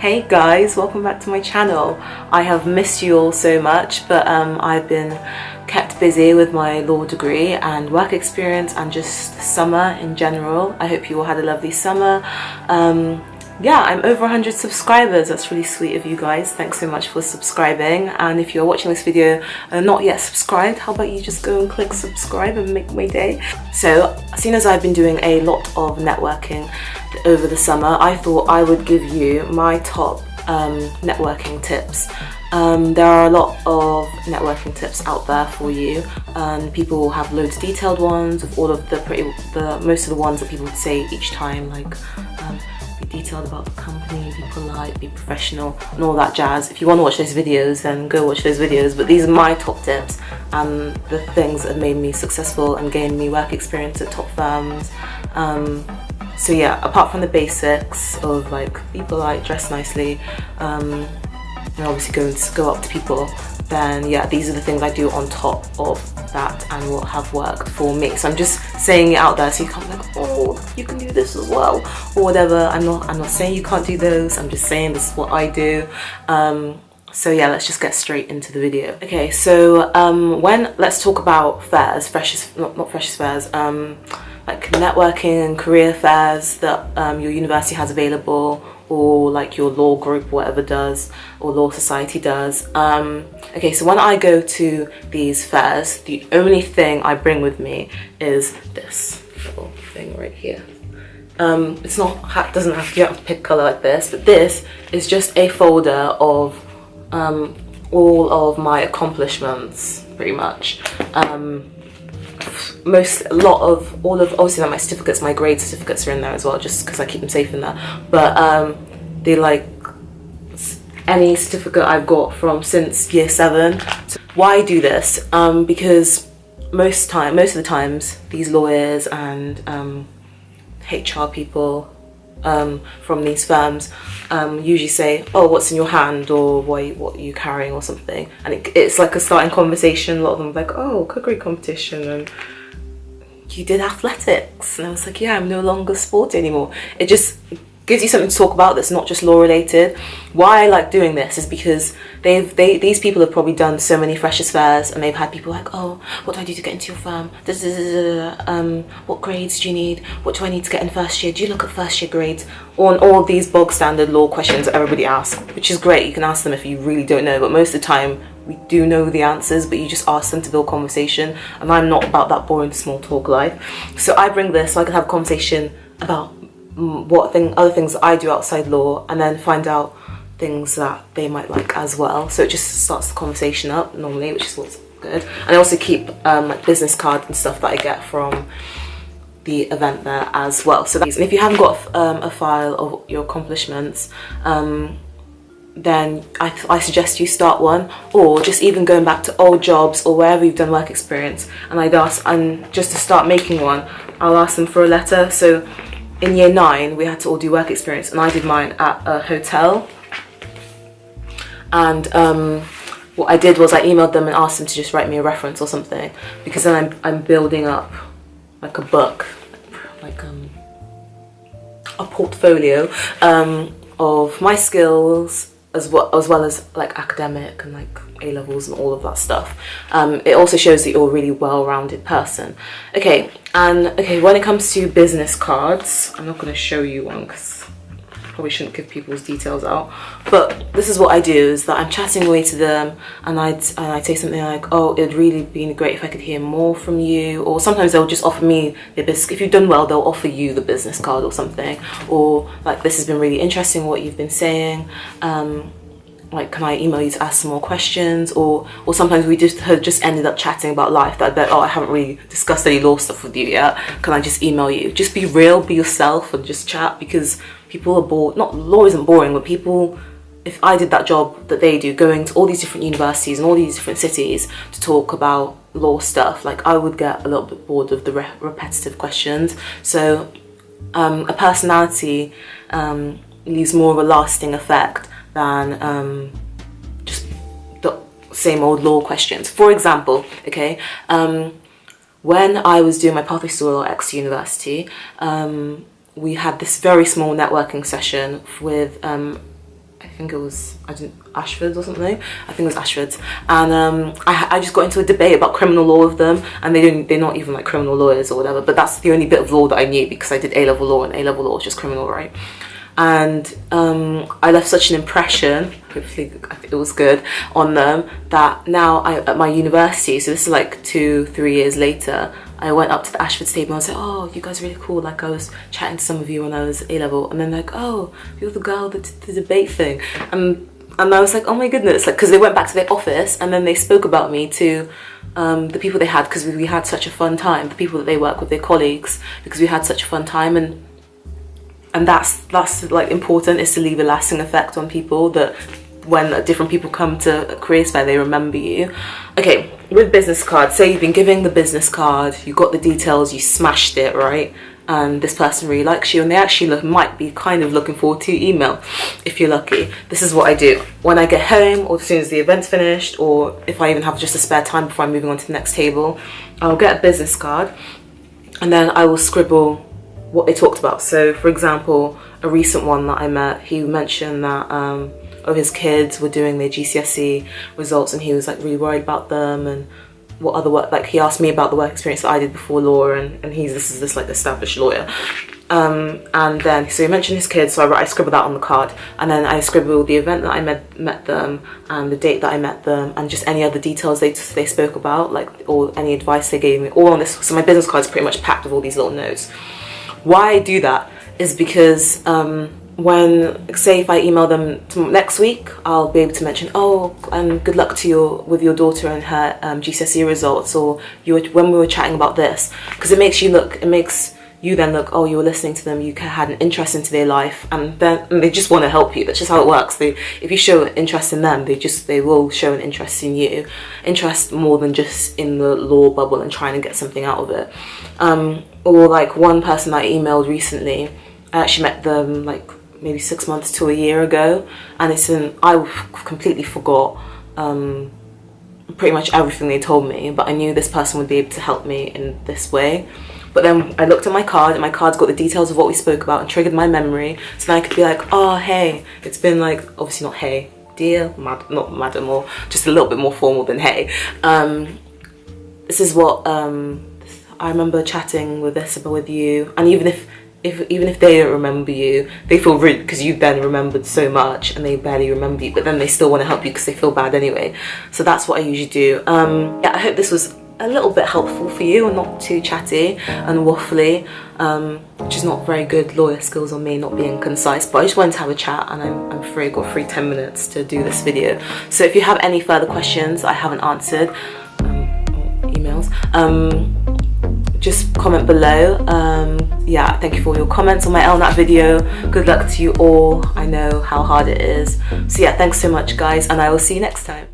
Hey guys, welcome back to my channel. I have missed you all so much, but I've been kept busy with my law degree and work experience and just summer in general. I hope you all had a lovely summer. Yeah, I'm over 100 subscribers. That's really sweet of you guys. Thanks so much for subscribing. And if you're watching this video and not yet subscribed, how about you just go and click subscribe and make my day? So, seeing as I've been doing a lot of networking over the summer, I thought I would give you my top networking tips. There are a lot of networking tips out there for you, and people have loads of detailed ones of all of most of the ones that people would say each time, like be detailed about the company, be polite, be professional, and all that jazz. If you want to watch those videos, then go watch those videos, but these are my top tips and the things that have made me successful and gained me work experience at top firms. So yeah, apart from the basics of like be polite, dress nicely, and obviously go up to people, then yeah, these are the things I do on top of that and will have worked for me. So I'm just saying it out there so you can't be like, oh, you can do this as well or whatever. I'm not saying you can't do those. I'm just saying this is what I do. So yeah, let's just get straight into the video. Okay, so let's talk about fairs, not freshers fairs, like networking and career fairs that your university has available, or like your law group or whatever does, or law society does. Okay, so when I go to these fairs, the only thing I bring with me is this little thing right here. It's not, doesn't have, you don't have to pick a colour like this, but this is just a folder of all of my accomplishments, pretty much. Obviously like my certificates, my grade certificates are in there as well, just because I keep them safe in there, but they like any certificate I've got from since year 7. So why do this? Because most of the times these lawyers and HR people from these firms usually say, oh, what's in your hand, or what are you carrying, or something, and it's like a starting conversation. A lot of them are like, oh, cookery competition, and you did athletics, and I was like, yeah, I'm no longer sporty anymore. It just gives you something to talk about that's not just law related. Why I like doing this is because these people have probably done so many freshers fairs, and they've had people like, oh, what do I do to get into your firm? What grades do you need? What do I need to get in first year? Do you look at first year grades? On all these bog standard law questions that everybody asks, which is great. You can ask them if you really don't know, but most of the time we do know the answers, but you just ask them to build conversation, and I'm not about that boring small talk life. So I bring this so I can have a conversation about other things that I do outside law, and then find out things that they might like as well. So it just starts the conversation up normally, which is what's good. And I also keep like business cards and stuff that I get from the event there as well. So and if you haven't got a file of your accomplishments, then I suggest you start one, or just even going back to old jobs or wherever you've done work experience, and just to start making one, I'll ask them for a letter. So in year 9 we had to all do work experience, and I did mine at a hotel, and what I did was I emailed them and asked them to just write me a reference or something, because then I'm building up like a book, like a portfolio of my skills, as well as like academic and like A-levels and all of that stuff. It also shows that you're a really well-rounded person. Okay, when it comes to business cards, I'm not going to show you one because I probably shouldn't give people's details out, but this is what I do, is that I'm chatting away to them, and I'd say something like, oh, it'd really be great if I could hear more from you, or sometimes they'll just offer me the business. If you've done well, they'll offer you the business card or something, or like, this has been really interesting what you've been saying, like, can I email you to ask some more questions? Or sometimes we just ended up chatting about life, that oh, I haven't really discussed any law stuff with you yet, can I just email you? Just be real, be yourself, and just chat, because people are bored. Not, law isn't boring, but people, if I did that job that they do, going to all these different universities and all these different cities to talk about law stuff, like, I would get a little bit bored of the repetitive questions. So a personality leaves more of a lasting effect than just the same old law questions. For example, okay, when I was doing my pathway to law at Exeter University, we had this very small networking session with I think it was, Ashford's or something. I think it was Ashford's. And I just got into a debate about criminal law with them, and they're not even like criminal lawyers or whatever, but that's the only bit of law that I knew because I did A-level law, and A-level law is just criminal, right? And I left such an impression, hopefully I think it was good, on them, that now at my university, so this is like 2-3 years later, I went up to the Ashford table and I was like, oh, you guys are really cool. Like, I was chatting to some of you when I was A-level, and then like, oh, you're the girl that did the debate thing. And I was like, oh my goodness, like, because they went back to their office and then they spoke about me to the people they had, because we had such a fun time, the people that they work with, their colleagues, because we had such a fun time. And that's like important, is to leave a lasting effect on people, that when different people come to a careers fair, they remember you. Okay, with business cards, say you've been giving the business card, you got the details, you smashed it, right? And this person really likes you, and they actually might be kind of looking forward to your email, if you're lucky. This is what I do. When I get home, or as soon as the event's finished, or if I even have just a spare time before I'm moving on to the next table, I'll get a business card, and then I will scribble what they talked about. So for example, a recent one that I met, he mentioned that his kids were doing their GCSE results, and he was like really worried about them, and what other work, like he asked me about the work experience that I did before law, and this is this like established lawyer, and then so he mentioned his kids, so I scribbled that on the card, and then I scribbled the event that I met them, and the date that I met them, and just any other details they spoke about, like, or any advice they gave me, all on this. So my business card is pretty much packed with all these little notes. Why I do that is because when, say if I email them next week, I'll be able to mention, oh, and good luck to with your daughter and her GCSE results, or when we were chatting about this, because it makes you then look, oh, you were listening to them, you had an interest into their life, and they just want to help you. That's just how it works. If you show an interest in them, they will show an interest in you, interest more than just in the law bubble and trying to get something out of it. Or like one person I emailed recently, I actually met them like maybe 6 months to a year ago, and I completely forgot pretty much everything they told me, but I knew this person would be able to help me in this way. But then I looked at my card, and my card's got the details of what we spoke about and triggered my memory, so then I could be like, oh, hey, it's been like, obviously not hey, dear, not madam, or just a little bit more formal than hey. This is what I remember chatting with you, and even if they don't remember you, they feel rude because you then remembered so much and they barely remember you, but then they still want to help you because they feel bad anyway. So that's what I usually do. Yeah, I hope this was a little bit helpful for you and not too chatty and waffly, which is not very good lawyer skills on me, not being concise, but I just wanted to have a chat, and I'm free, got free 10 minutes to do this video. So if you have any further questions I haven't answered, or emails, just comment below. Yeah, thank you for all your comments on my LNAT video. Good luck to you all. I know how hard it is. So yeah, thanks so much guys, and I will see you next time.